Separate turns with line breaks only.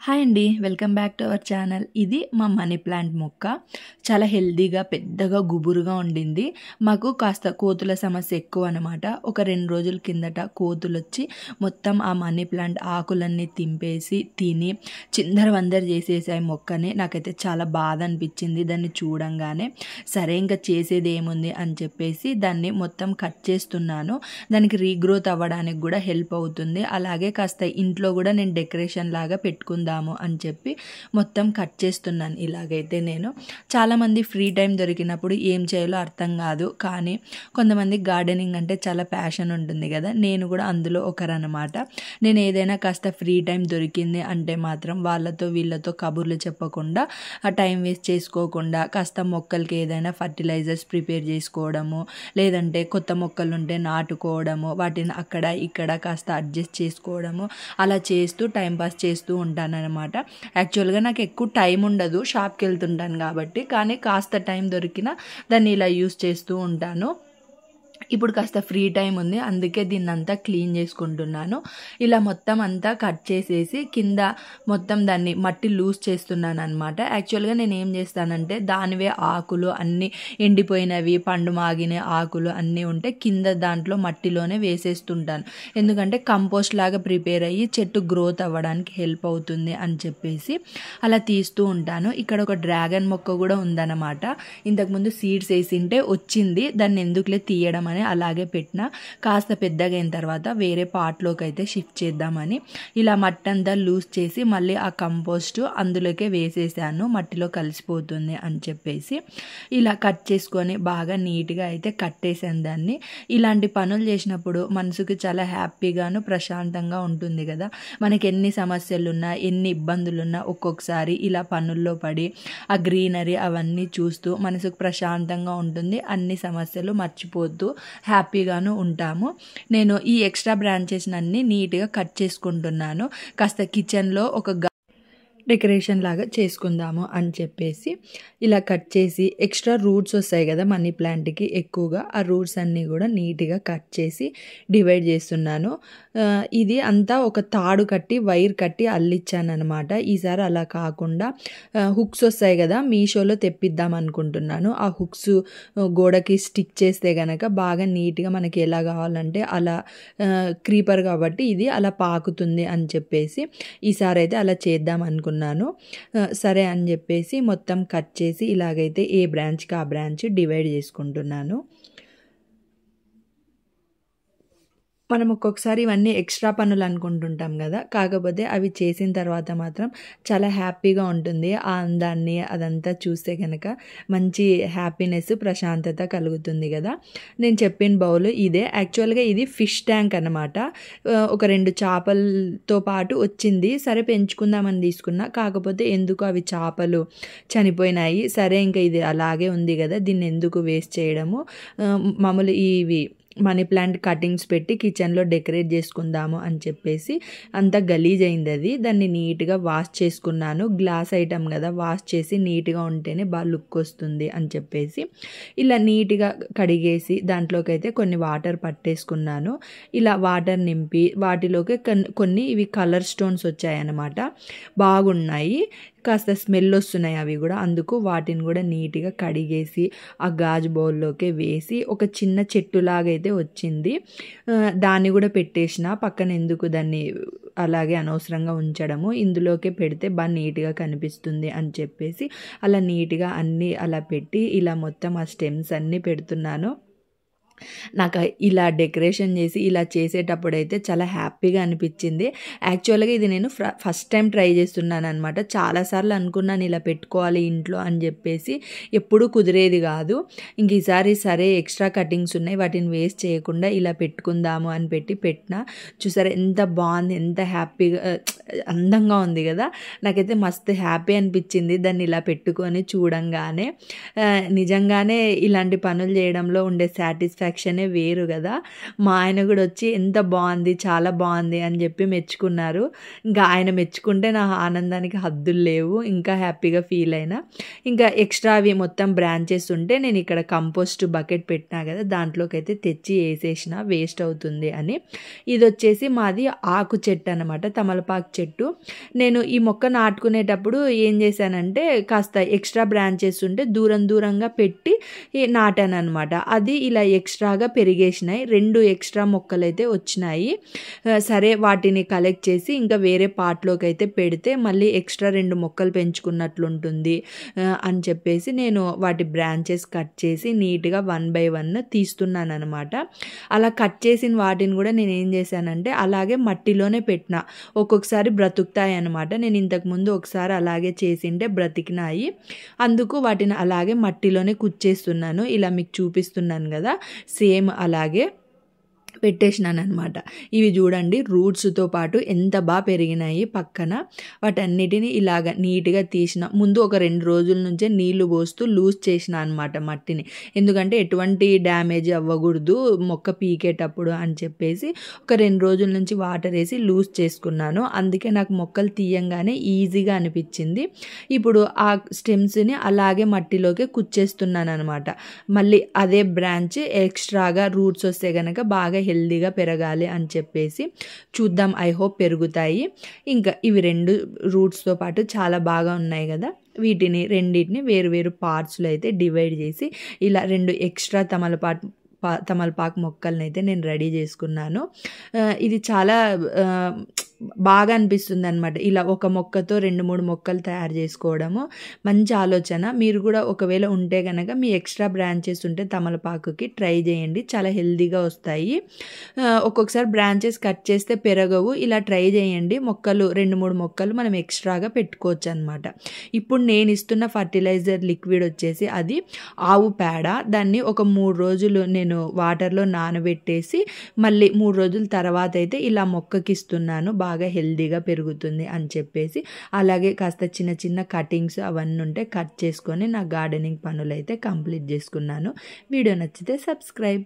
Hi అండి, welcome back to our channel. ఇది మా మనీ ప్లాంట్ మొక్క. చాలా హెల్దీగా పెద్దగా గుబురుగా ఉండింది. మాకు కాస్త కోతుల సమస్య ఎక్కువ అనమాట. ఒక 2 రోజుల కిందట కోతులు వచ్చి మొత్తం ఆ మనీ ప్లాంట్ ఆకులన్నీ తింపేసి తిని చిందరవందర చేసేసాయి మొక్కని. నాకైతే చాలా బాధ అనిపించింది దాన్ని చూడంగానే. సరే ఇంకా చేసేది ఏముంది అని చెప్పేసి దాన్ని మొత్తం కట్ చేస్తున్నాను. దానికి రీగ్రోత్ అవ్వడానికి కూడా హెల్ప్ అవుతుంది. అలాగే కాస్త ఇంట్లో కూడా నేను డెకరేషన్ లాగా పెట్టుకుందాము అని చెప్పి మొత్తం కట్ చేస్తున్నాను. ఇలాగైతే నేను చాలామంది ఫ్రీ టైం దొరికినప్పుడు ఏం చేయాలో అర్థం కాదు, కానీ కొంతమంది గార్డెనింగ్ అంటే చాలా ప్యాషన్ ఉంటుంది కదా. నేను కూడా అందులో ఒకరనమాట. నేను ఏదైనా కాస్త ఫ్రీ టైం దొరికింది అంటే మాత్రం వాళ్ళతో వీళ్ళతో కబుర్లు చెప్పకుండా, ఆ టైం వేస్ట్ చేసుకోకుండా కాస్త మొక్కలకి ఏదైనా ఫర్టిలైజర్స్ ప్రిపేర్ చేసుకోవడము, లేదంటే కొత్త మొక్కలు ఉంటే నాటుకోవడము, వాటిని అక్కడ ఇక్కడ కాస్త అడ్జస్ట్ చేసుకోవడము, అలా చేస్తూ టైంపాస్ చేస్తూ ఉంటాను అనమాట. యాక్చువల్గా నాకు ఎక్కువ టైం ఉండదు, షాప్కి వెళ్తుంటాను కాబట్టి, కానీ కాస్త టైం దొరికినా దాన్ని ఇలా యూస్ చేస్తూ ఉంటాను. ఇప్పుడు కాస్త ఫ్రీ టైం ఉంది, అందుకే దీన్ని అంతా క్లీన్ చేసుకుంటున్నాను. ఇలా మొత్తం అంతా కట్ చేసేసి కింద మొత్తం దాన్ని మట్టి లూజ్ చేస్తున్నాను అనమాట. యాక్చువల్గా నేను ఏం చేస్తానంటే దానివే ఆకులు అన్నీ ఎండిపోయినవి, పండు మాగిన ఆకులు అన్నీ ఉంటే కింద దాంట్లో మట్టిలోనే వేసేస్తుంటాను. ఎందుకంటే కంపోస్ట్ లాగా ప్రిపేర్ అయ్యి చెట్టు గ్రోత్ అవ్వడానికి హెల్ప్ అవుతుంది అని చెప్పేసి అలా తీస్తూ ఉంటాను. ఇక్కడ ఒక డ్రాగన్ మొక్క కూడా ఉందన్నమాట. ఇంతకుముందు సీడ్స్ వేసింటే వచ్చింది, దాన్ని ఎందుకులే తీయడం అని అలాగే పెట్టిన. కాస్త పెద్దగా అయిన తర్వాత వేరే పార్ట్లోకి అయితే షిఫ్ట్ చేద్దామని ఇలా మట్టి అంతా లూజ్ చేసి మళ్ళీ ఆ కంపోస్ట్ అందులోకే వేసేసాను, మట్టిలో కలిసిపోతుంది అని చెప్పేసి. ఇలా కట్ చేసుకొని బాగా నీట్గా అయితే కట్టేసాను దాన్ని. ఇలాంటి పనులు చేసినప్పుడు మనసుకి చాలా హ్యాపీగాను ప్రశాంతంగా ఉంటుంది కదా. మనకి ఎన్ని సమస్యలున్నా ఎన్ని ఇబ్బందులున్నా ఒక్కొక్కసారి ఇలా పనుల్లో పడి ఆ గ్రీనరీ అవన్నీ చూస్తూ మనసుకు ప్రశాంతంగా ఉంటుంది. అన్ని సమస్యలు మర్చిపోతూ హ్యాపీగాను ఉంటాము. నేను ఈ ఎక్స్ట్రా బ్రాంచెస్ అన్ని నీట్గా కట్ చేసుకుంటున్నాను. కాస్త కిచెన్లో ఒక డెకరేషన్ లాగా చేసుకుందాము అని చెప్పేసి ఇలా కట్ చేసి, ఎక్స్ట్రా రూట్స్ వస్తాయి కదా మనీ ప్లాంట్కి ఎక్కువగా, ఆ రూట్స్ అన్నీ కూడా నీట్గా కట్ చేసి డివైడ్ చేస్తున్నాను. ఇది అంతా ఒక తాడు కట్టి వైర్ కట్టి అల్లిచ్చాను అనమాట. ఈసారి అలా కాకుండా హుక్స్ వస్తాయి కదా, మీషోలో తెప్పిద్దాం అనుకుంటున్నాను. ఆ హుక్స్ గోడకి స్టిక్ చేస్తే కనుక బాగా నీట్గా మనకి ఎలా కావాలంటే అలా, క్రీపర్ కాబట్టి ఇది అలా పాకుతుంది అని చెప్పేసి ఈసారి అయితే అలా చేద్దాం అనుకున్నాను. సరే అని చెప్పేసి మొత్తం కట్ చేసి ఇలాగైతే ఏ బ్రాంచ్కి ఆ బ్రాంచ్ డివైడ్ చేసుకుంటున్నాను. మనం ఒక్కొక్కసారి ఇవన్నీ ఎక్స్ట్రా పనులు అనుకుంటుంటాం కదా, కాకపోతే అవి చేసిన తర్వాత మాత్రం చాలా హ్యాపీగా ఉంటుంది. ఆ అందాన్ని అదంతా చూస్తే కనుక మంచి హ్యాపీనెస్, ప్రశాంతత కలుగుతుంది కదా. నేను చెప్పిన బౌల్ ఇదే. యాక్చువల్గా ఇది ఫిష్ ట్యాంక్ అనమాట. ఒక 2 చేపలతో పాటు వచ్చింది. సరే పెంచుకుందామని తీసుకున్నా, కాకపోతే ఎందుకు అవి చేపలు చనిపోయినాయి. సరే ఇంకా ఇది అలాగే ఉంది కదా, దీన్ని ఎందుకు వేస్ట్ చేయడము, మామూలు ఇవి మనీ ప్లాంట్ కటింగ్స్ పెట్టి కిచెన్లో డెకరేట్ చేసుకుందాము అని చెప్పేసి అంతా గలీజ్ అయింది అది. దాన్ని నీట్గా వాష్ చేసుకున్నాను. గ్లాస్ ఐటమ్ కదా, వాష్ చేసి నీట్గా ఉంటేనే బాగా లుక్ వస్తుంది అని చెప్పేసి ఇలా నీట్గా కడిగేసి దాంట్లోకి అయితే కొన్ని వాటర్ పట్టేసుకున్నాను. ఇలా వాటర్ నింపి వాటిలోకి కొన్ని ఇవి కలర్ స్టోన్స్ వచ్చాయన్నమాట, బాగున్నాయి. కాస్త స్మెల్ వస్తున్నాయి అవి కూడా, అందుకు వాటిని కూడా నీట్గా కడిగేసి ఆ గాజు బౌల్లోకి వేసి ఒక చిన్న చెట్టులాగైతే వచ్చింది, దాన్ని కూడా పెట్టేసిన పక్కన. ఎందుకు దాన్ని అలాగే అనవసరంగా ఉంచడము, ఇందులోకే పెడితే బాగా నీట్గా కనిపిస్తుంది అని చెప్పేసి అలా నీట్గా అన్నీ అలా పెట్టి ఇలా మొత్తం ఆ స్టెమ్స్ అన్నీ పెడుతున్నాను. నాకు ఇలా డెకరేషన్ చేసి ఇలా చేసేటప్పుడైతే చాలా హ్యాపీగా అనిపించింది. యాక్చువల్గా ఇది నేను ఫస్ట్ టైం ట్రై చేస్తున్నాను అనమాట. చాలాసార్లు అనుకున్నాను ఇలా పెట్టుకోవాలి ఇంట్లో అని చెప్పేసి, ఎప్పుడూ కుదిరేది కాదు. ఇంక ఈసారి సరే ఎక్స్ట్రా కటింగ్స్ ఉన్నాయి, వాటిని వేస్ట్ చేయకుండా ఇలా పెట్టుకుందాము అని పెట్టిన. చూసారా ఎంత బాగుంది, ఎంత హ్యాపీగా అందంగా ఉంది కదా. నాకైతే మస్తు హ్యాపీ అనిపించింది దాన్ని ఇలా పెట్టుకొని చూడంగానే. నిజంగానే ఇలాంటి పనులు చేయడంలో ఉండే సాటిస్ఫాక్షన్ సాటిస్ఫాక్షనే వేరు కదా. మా ఆయన కూడా వచ్చి ఎంత బాగుంది, చాలా బాగుంది అని చెప్పి మెచ్చుకున్నారు. ఇంకా ఆయన మెచ్చుకుంటే నా ఆనందానికి హద్దులు లేవు. ఇంకా హ్యాపీగా ఫీల్ అయినా. ఇంకా ఎక్స్ట్రా అవి మొత్తం బ్రాంచెస్ ఉంటే నేను ఇక్కడ కంపోస్ట్ బకెట్ పెట్టినా కదా, దాంట్లోకి అయితే తెచ్చి వేసేసిన, వేస్ట్ అవుతుంది అని. ఇది వచ్చేసి మాది ఆకు చెట్టు అనమాట, తమలపాకు చెట్టు. నేను ఈ మొక్క నాటుకునేటప్పుడు ఏం చేశానంటే కాస్త ఎక్స్ట్రా బ్రాంచెస్ ఉంటే దూరంగా పెట్టి నాటాను అనమాట. అది ఇలా ఎక్స్ట్రాగా పెరిగేసినాయి. 2 ఎక్స్ట్రా మొక్కలు అయితే వచ్చినాయి. సరే వాటిని కలెక్ట్ చేసి ఇంకా వేరే పార్ట్లోకి అయితే పెడితే మళ్ళీ ఎక్స్ట్రా 2 మొక్కలు పెంచుకున్నట్లుంటుంది అని చెప్పేసి నేను వాటి బ్రాంచెస్ కట్ చేసి నీట్గా 1 by 1 తీస్తున్నాను అనమాట. అలా కట్ చేసిన వాటిని కూడా నేను ఏం చేశానంటే అలాగే మట్టిలోనే పెట్టిన. ఒక్కొక్కసారి బ్రతుకుతాయి అనమాట. నేను ఇంతకుముందు ఒకసారి అలాగే చేసింటే బ్రతికినాయి. అందుకు వాటిని అలాగే మట్టిలోనే కుచ్చేస్తున్నాను. ఇలా మీకు చూపిస్తున్నాను కదా, సేమ్ అలాగే పెట్టేసినాను అనమాట. ఇవి చూడండి రూట్స్తో పాటు ఎంత బాగా పెరిగినాయి పక్కన. వాటన్నిటిని ఇలాగ నీట్గా తీసిన. ముందు ఒక 2 రోజుల నుంచే నీళ్లు పోస్తూ లూజ్ చేసిన అనమాట మట్టిని. ఎందుకంటే ఎటువంటి డ్యామేజ్ అవ్వకూడదు మొక్క పీకేటప్పుడు అని చెప్పేసి ఒక 2 రోజుల నుంచి వాటర్ వేసి లూజ్ చేసుకున్నాను. అందుకే నాకు మొక్కలు తీయంగానే ఈజీగా అనిపించింది. ఇప్పుడు ఆ స్టెమ్స్ని అలాగే మట్టిలోకి కుచ్చేస్తున్నాను అనమాట. మళ్ళీ అదే బ్రాంచ్ ఎక్స్ట్రాగా రూట్స్ వస్తే కనుక బాగా హెల్దీగా పెరగాలి అని చెప్పేసి చూద్దాం, ఐ హోప్ పెరుగుతాయి. ఇంకా ఇవి 2 రూట్స్తో పాటు చాలా బాగా ఉన్నాయి కదా, వీటిని రెండింటిని వేరు పార్ట్స్లో అయితే డివైడ్ చేసి ఇలా 2 ఎక్స్ట్రా తమలపాకు మొక్కల్ని అయితే నేను రెడీ చేసుకున్నాను. ఇది చాలా బాగా అనిపిస్తుంది అనమాట. ఇలా ఒక మొక్కతో 2-3 మొక్కలు తయారు చేసుకోవడము మంచి ఆలోచన. మీరు కూడా ఒకవేళ ఉంటే కనుక మీ ఎక్స్ట్రా బ్రాంచెస్ ఉంటే తమలపాకుకి ట్రై చేయండి, చాలా హెల్దీగా వస్తాయి. ఒక్కొక్కసారి బ్రాంచెస్ కట్ చేస్తే పెరగవు. ఇలా ట్రై చేయండి. మొక్కలు 2-3 మొక్కలు మనం ఎక్స్ట్రాగా పెట్టుకోవచ్చు అనమాట. ఇప్పుడు నేను ఇస్తున్న ఫర్టిలైజర్ లిక్విడ్ వచ్చేసి అది ఆవు పేడ. దాన్ని ఒక 3 రోజులు నేను వాటర్లో నానబెట్టేసి మళ్ళీ 3 రోజుల తర్వాత అయితే ఇలా మొక్కకి ఇస్తున్నాను. బాగా హెల్దీగా పెరుగుతుంది అని చెప్పేసి. అలాగే కాస్త చిన్న కటింగ్స్ అవన్నీ ఉంటే కట్ చేసుకొని నా గార్డెనింగ్ పనులు అయితే కంప్లీట్ చేసుకున్నాను. వీడియో నచ్చితే సబ్స్క్రైబ్.